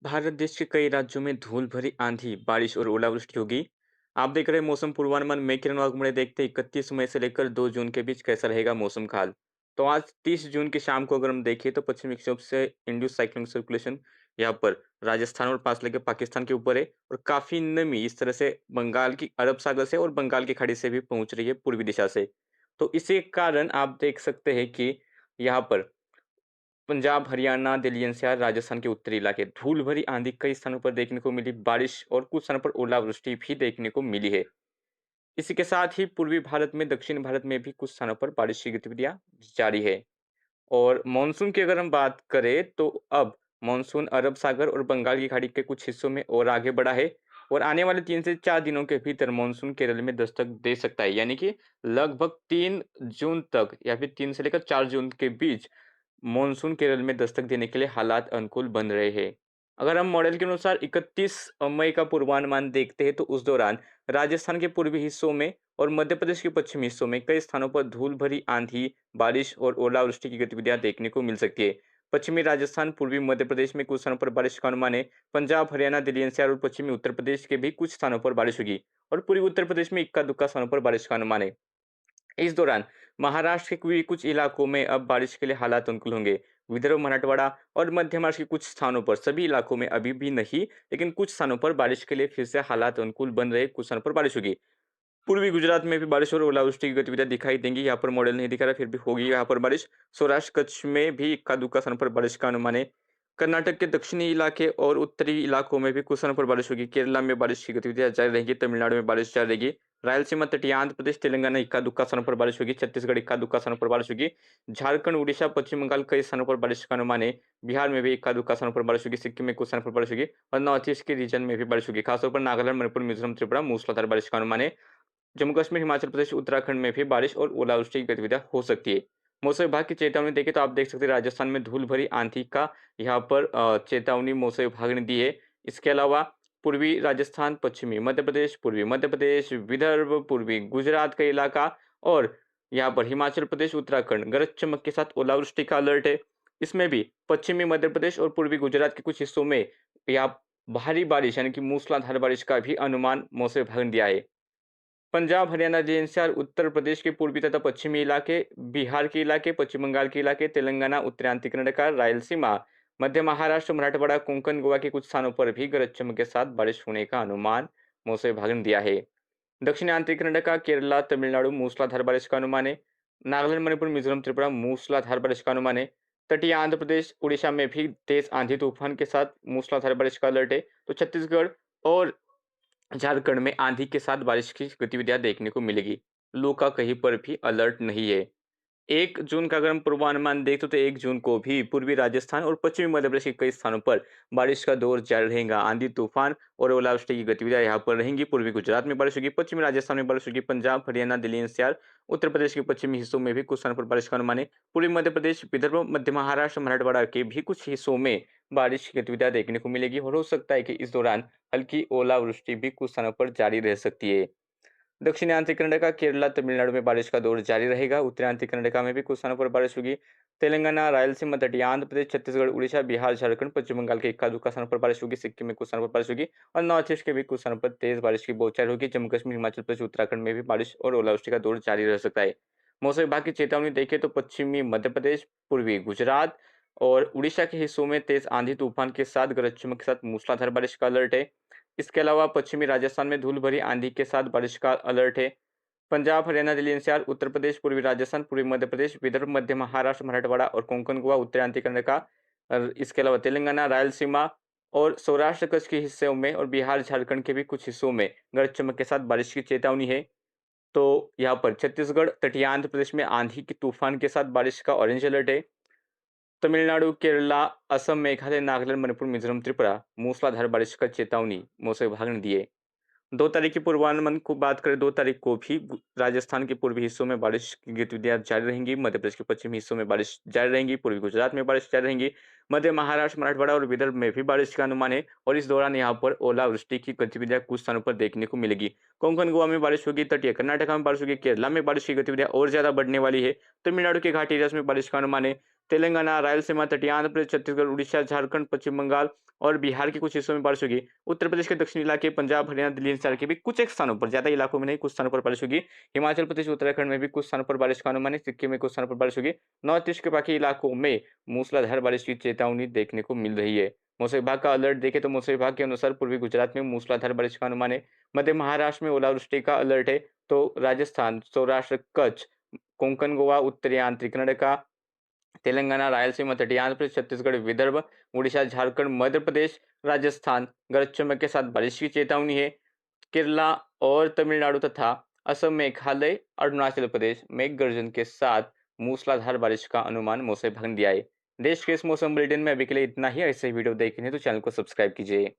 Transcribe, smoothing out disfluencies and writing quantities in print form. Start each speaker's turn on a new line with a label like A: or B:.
A: भारत देश के कई राज्यों में धूल भरी आंधी, बारिश और ओलावृष्टि होगी। आप देख रहे हैं मौसम पूर्वानुमान में किरण वाघमोड़े देखते हैं 31 मई से लेकर 2 जून के बीच कैसा रहेगा मौसम का हाल। तो आज 30 जून की शाम को अगर हम देखें तो पश्चिमी विक्षोभ से इंड्यूस साइक्लोनिक सर्कुलेशन यहाँ पर राजस्थान और पास लगे पाकिस्तान के ऊपर है और काफी नमी इस तरह से बंगाल की अरब सागर से और बंगाल की खाड़ी से भी पहुंच रही है पूर्वी दिशा से। तो इसी कारण आप देख सकते हैं कि यहाँ पर पंजाब, हरियाणा, दिल्ली एनसीआर, राजस्थान के उत्तरी इलाके धूल भरी आंधी कई स्थानों पर देखने को मिली, बारिश और कुछ स्थानों पर ओलावृष्टि भी देखने को मिली है। इसी के साथ ही पूर्वी भारत में, दक्षिण भारत में भी कुछ स्थानों पर बारिश की गतिविधियां जारी है। और मानसून की अगर हम बात करें तो अब मानसून अरब सागर और बंगाल की खाड़ी के कुछ हिस्सों में और आगे बढ़ा है और आने वाले 3 से 4 दिनों के भीतर मानसून केरल में दस्तक दे सकता है। यानी कि लगभग 3 जून तक या फिर 3 से लेकर 4 जून के बीच मानसून केरल में दस्तक देने के लिए हालात अनुकूल बन रहे हैं। अगर हम मॉडल के अनुसार 31 मई का पूर्वानुमान देखते हैं तो उस दौरान राजस्थान के पूर्वी हिस्सों में और मध्य प्रदेश के पश्चिमी हिस्सों में कई स्थानों पर धूल भरी आंधी, बारिश और ओलावृष्टि की गतिविधियां देखने को मिल सकती है। पश्चिमी राजस्थान, पूर्वी मध्य प्रदेश में कुछ स्थानों पर बारिश का अनुमान है। पंजाब, हरियाणा, दिल्ली एनसीआर और पश्चिमी उत्तर प्रदेश के भी कुछ स्थानों पर बारिश होगी और पूर्वी उत्तर प्रदेश में इक्का दुक्का स्थानों पर बारिश का अनुमान है। इस दौरान महाराष्ट्र के भी कुछ इलाकों में अब बारिश के लिए हालात अनुकूल होंगे। विदर्भ, मराठवाड़ा और मध्य महाराष्ट्र के कुछ स्थानों पर, सभी इलाकों में अभी भी नहीं, लेकिन कुछ स्थानों पर बारिश के लिए फिर से हालात अनुकूल बन रहे, कुछ स्थानों पर बारिश होगी। पूर्वी गुजरात में भी बारिश और ओलावृष्टि की गतिविधियां दिखाई देंगी। यहाँ पर मॉडल नहीं दिखा रहा, फिर भी होगी यहाँ पर बारिश। सौराष्ट्र, कच्छ में भी इक्का दुक्का स्थानों पर बारिश का अनुमान है। कर्नाटक के दक्षिणी इलाके और उत्तरी इलाकों में भी कुछ स्थानों पर बारिश होगी। केरला में बारिश की गतिविधियां जारी रहेगी। तमिलनाडु में बारिश जारी रहेगी। रायलसीमा, तटीय आंध्र प्रदेश, तेलंगाना इक्का दुक्का स्थानों पर बारिश होगी। छत्तीसगढ़ इक्का दुक्का स्थानों पर बारिश होगी। झारखंड, उड़ीसा, पश्चिम बंगाल कई स्थानों पर बारिश का अनुमान है। बिहार में भी इक्का दुक्का स्थानों पर बारिश होगी। सिक्किम में कुछ स्थानों पर बारिश होगी और नॉर्थ ईस्ट के रीजन में भी बारिश होगी। खासतौर पर नागालैंड, मणिपुर, मिजोरम, त्रिपुरा मूसलाधार बारिश का अनुमान है। जम्मू कश्मीर, हिमाचल प्रदेश, उत्तराखंड में भी बारिश और ओलावृष्टि की गतिविधियां हो सकती है। मौसम विभाग की चेतावनी देखें तो आप देख सकते हैं राजस्थान में धूल भरी आंधी का यहाँ पर चेतावनी मौसम विभाग ने दी है। इसके अलावा पूर्वी राजस्थान, पश्चिमी मध्य प्रदेश, पूर्वी मध्य प्रदेश, विदर्भ, पूर्वी गुजरात का इलाका और यहाँ पर हिमाचल प्रदेश, उत्तराखंड गरज चमक के साथ ओलावृष्टि का अलर्ट है। इसमें भी पश्चिमी मध्य प्रदेश और पूर्वी गुजरात के कुछ हिस्सों में यहाँ भारी बारिश यानी कि मूसलाधार बारिश का भी अनुमान मौसम विभाग ने दिया है। पंजाब, हरियाणा, एनसीआर, उत्तर प्रदेश के पूर्वी तथा पश्चिमी इलाके, बिहार के इलाके, पश्चिम बंगाल के इलाके, तेलंगाना, उत्तरांचल कर्नाटक, रायलसीमा, मध्य महाराष्ट्र, मराठवाड़ा, कोंकण, गोवा के कुछ स्थानों पर भी गरज चमक के साथ बारिश होने का अनुमान मौसम विभाग ने दिया है। दक्षिणी आंतरिक कर्नाटक, केरला, तमिलनाडु मूसलाधार बारिश का अनुमान है। नागालैंड, मणिपुर, मिजोरम, त्रिपुरा मूसलाधार बारिश का अनुमान है। तटीय आंध्र प्रदेश, उड़ीसा में भी तेज आंधी तूफान के साथ मूसलाधार बारिश का अलर्ट है। तो छत्तीसगढ़ और झारखंड में आंधी के साथ बारिश की गतिविधियां देखने को मिलेगी। लू का कहीं पर भी अलर्ट नहीं है। 1 जून का अगर हम पूर्वानुमान देखें तो 1 जून को भी पूर्वी राजस्थान और पश्चिमी मध्य प्रदेश के कई स्थानों पर बारिश का दौर जारी रहेगा। आंधी, तूफान और ओलावृष्टि की गतिविधियां यहाँ पर रहेंगी। पूर्वी गुजरात में बारिश होगी, पश्चिमी राजस्थान में बारिश होगी, पंजाब, हरियाणा, दिल्ली एनसीआर, उत्तर प्रदेश के पश्चिमी हिस्सों में भी कुछ स्थानों पर बारिश का अनुमान है। पूर्वी मध्य प्रदेश, विदर्भ, मध्य महाराष्ट्र, मराठवाड़ा के भी कुछ हिस्सों में बारिश की गतिविधियां देखने को मिलेगी और हो सकता है कि इस दौरान हल्की ओलावृष्टि भी कुछ स्थानों पर जारी रह सकती है। दक्षिणी आंतरिक कर्नाटक, केरला, तमिलनाडु में बारिश का दौर जारी रहेगा। उत्तरी आंतरिक कर्नाटक में भी कुछ स्थानों पर बारिश होगी। तेलंगाना, रायलसीमा, तटीय आंध्र प्रदेश, छत्तीसगढ़, उड़ीसा, बिहार, झारखंड, पश्चिम बंगाल के इक्का दुक्का स्थानों पर बारिश होगी। सिक्किम में कुछ स्थानों पर बारिश होगी और नॉर्थ ईस्ट के भी कुछ स्थानों पर तेज बारिश की बौछार होगी। जम्मू कश्मीर, हिमाचल प्रदेश, उत्तराखंड में भी बारिश और ओलावृष्टि का दौर जारी रह सकता है। मौसम विभाग की चेतावनी देखें तो पश्चिमी मध्य प्रदेश, पूर्वी गुजरात और उड़ीसा के हिस्सों में तेज आंधी तूफान के साथ गरज चमक के साथ मूसलाधार बारिश का अलर्ट है। इसके अलावा पश्चिमी राजस्थान में धूल भरी आंधी के साथ बारिश का अलर्ट है। पंजाब, हरियाणा, दिल्ली एनसीआर, उत्तर प्रदेश, पूर्वी राजस्थान, पूर्वी मध्य प्रदेश, विदर्भ, मध्य महाराष्ट्र, मराठवाड़ा और कोंकण, गोवा, उत्तरांचल कर्नाटक और इसके अलावा तेलंगाना, रायलसीमा और सौराष्ट्र कच्छ के हिस्सों में और बिहार, झारखंड के भी कुछ हिस्सों में गरज चमक के साथ बारिश की चेतावनी है। तो यहाँ पर छत्तीसगढ़, तटीय आंध्र प्रदेश में आंधी की तूफान के साथ बारिश का ऑरेंज अलर्ट है। तमिलनाडु, केरला, असम, मेघालय, नागालैंड, मणिपुर, मिजोरम, त्रिपुरा मूसलाधार बारिश का चेतावनी मौसम विभाग ने दी है। 2 तारीख की पूर्वानुमान को बात करें, 2 तारीख को भी राजस्थान के पूर्वी हिस्सों में बारिश की गतिविधियां जारी रहेंगी। मध्य प्रदेश के पश्चिमी हिस्सों में बारिश जारी रहेंगी। पूर्वी गुजरात में बारिश जारी रहेंगी। मध्य महाराष्ट्र, मराठवाड़ा और विदर्भ में भी बारिश का अनुमान है और इस दौरान यहाँ पर ओलावृष्टि की गतिविधियां कुछ स्थानों पर देखने को मिलेगी। कोंकण, गोवा में बारिश होगी। तटीय कर्नाटक में बारिश होगी। केरला में बारिश की गतिविधियां और ज्यादा बढ़ने वाली है। तमिलनाडु के घाटी एरियाज में बारिश का अनुमान है। तेलंगाना, रायलसीमा, तटीय आंध्र प्रदेश, छत्तीसगढ़, उड़ीसा, झारखंड, पश्चिम बंगाल और बिहार के कुछ हिस्सों में बारिश होगी। उत्तर प्रदेश के दक्षिणी इलाके, पंजाब, हरियाणा, दिल्ली एनसीआर के भी कुछ एक स्थानों पर, ज़्यादा इलाकों में नहीं, कुछ स्थानों पर बारिश होगी। हिमाचल प्रदेश, उत्तराखंड में भी कुछ स्थानों पर बारिश का अनुमान है। सिक्किम में कुछ स्थानों पर बारिश होगी। नॉर्थ ईस्ट के बाकी इलाकों में मूसलाधार बारिश की चेतावनी देखने को मिल रही है। मौसम विभाग का अलर्ट देखें तो मौसम विभाग के अनुसार पूर्वी गुजरात में मूसलाधार बारिश का अनुमान है। मध्य महाराष्ट्र में ओलावृष्टि का अलर्ट है। तो राजस्थान, सौराष्ट्र, कच्छ, कोंकण, गोवा, उत्तरी आंध्र कर्नाटका, तेलंगाना, रायलसीमा, तटीय आंध्र प्रदेश, छत्तीसगढ़, विदर्भ, उड़ीसा, झारखंड, मध्य प्रदेश, राजस्थान गरज चमक के साथ बारिश की चेतावनी है। केरला और तमिलनाडु तथा असम, मेघालय, अरुणाचल प्रदेश मेघ गर्जन के साथ मूसलाधार बारिश का अनुमान मौसम विभाग ने दिया है। देश के इस मौसम बुलेटिन में अभी के लिए इतना ही। ऐसे ही वीडियो देखने तो चैनल को सब्सक्राइब कीजिए।